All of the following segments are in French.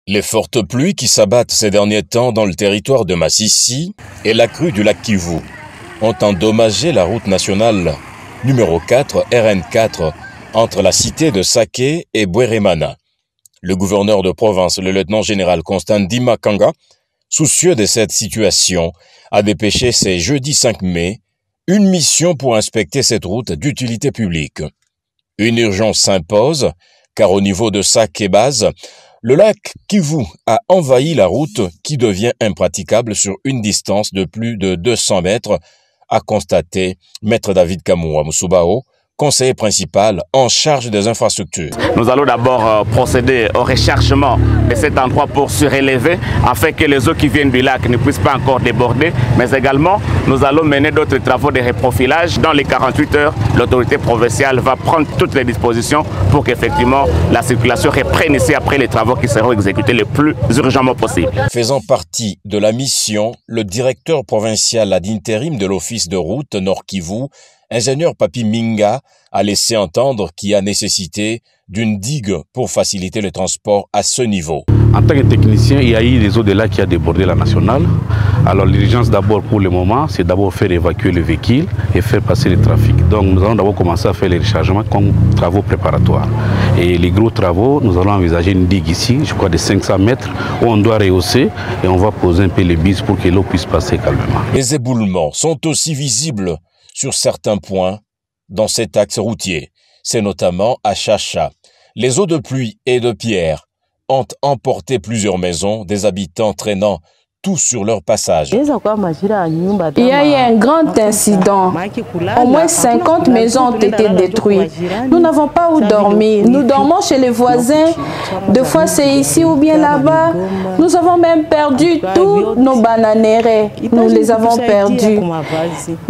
Les fortes pluies qui s'abattent ces derniers temps dans le territoire de Massissi et la crue du lac Kivu ont endommagé la route nationale numéro 4 RN4 entre la cité de Sake et Bweremana. Le gouverneur de province, le lieutenant-général Constant Ndima Kanga, soucieux de cette situation, a dépêché ce jeudi 5 mai une mission pour inspecter cette route d'utilité publique. Une urgence s'impose, car au niveau de Sake base, le lac Kivu a envahi la route qui devient impraticable sur une distance de plus de 200 mètres, a constaté Maître David Kamouwa Musubao, conseiller principal en charge des infrastructures. Nous allons d'abord procéder au rechargement de cet endroit pour surélever afin que les eaux qui viennent du lac ne puissent pas encore déborder, mais également nous allons mener d'autres travaux de reprofilage. Dans les 48 heures, l'autorité provinciale va prendre toutes les dispositions pour qu'effectivement la circulation reprenne ici après les travaux qui seront exécutés le plus urgemment possible. Faisant partie de la mission, le directeur provincial ad intérim de l'Office de route Nord Kivu, ingénieur Papi Minga, a laissé entendre qu'il y a nécessité d'une digue pour faciliter le transport à ce niveau. En tant que technicien, il y a eu les eaux de lac qui a débordé la nationale. Alors l'urgence d'abord pour le moment, c'est d'abord faire évacuer le véhicule et faire passer le trafic. Donc nous allons d'abord commencer à faire les rechargements comme travaux préparatoires. Et les gros travaux, nous allons envisager une digue ici, je crois de 500 mètres, où on doit rehausser et on va poser un peu les bises pour que l'eau puisse passer calmement. Les éboulements sont aussi visibles sur certains points dans cet axe routier. C'est notamment à Chacha. Les eaux de pluie et de pierre ont emporté plusieurs maisons, des habitants traînant tout sur leur passage. Il y a eu un grand incident. Au moins 50 maisons ont été détruites. Nous n'avons pas où dormir. Nous dormons chez les voisins. Deux fois c'est ici ou bien là-bas. Nous avons même perdu tous nos bananeraies. Nous les avons perdus.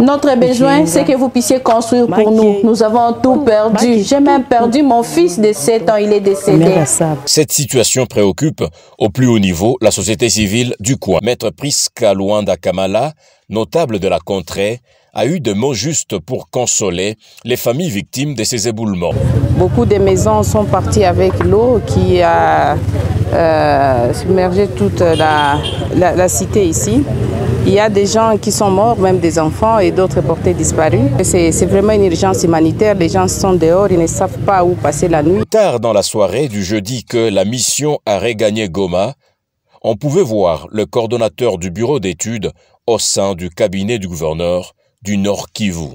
Notre besoin, c'est que vous puissiez construire pour nous. Nous avons tout perdu. J'ai même perdu mon fils de 7 ans. Il est décédé. Cette situation préoccupe au plus haut niveau la société civile du coin. Maître Priska Luanda Kamala, notable de la contrée, a eu de mots justes pour consoler les familles victimes de ces éboulements. Beaucoup de maisons sont parties avec l'eau qui a submergé toute la cité ici. Il y a des gens qui sont morts, même des enfants et d'autres portés disparus. C'est vraiment une urgence humanitaire. Les gens sont dehors, ils ne savent pas où passer la nuit. Tard dans la soirée du jeudi que la mission a regagné Goma, on pouvait voir le coordonnateur du bureau d'études au sein du cabinet du gouverneur du Nord Kivu.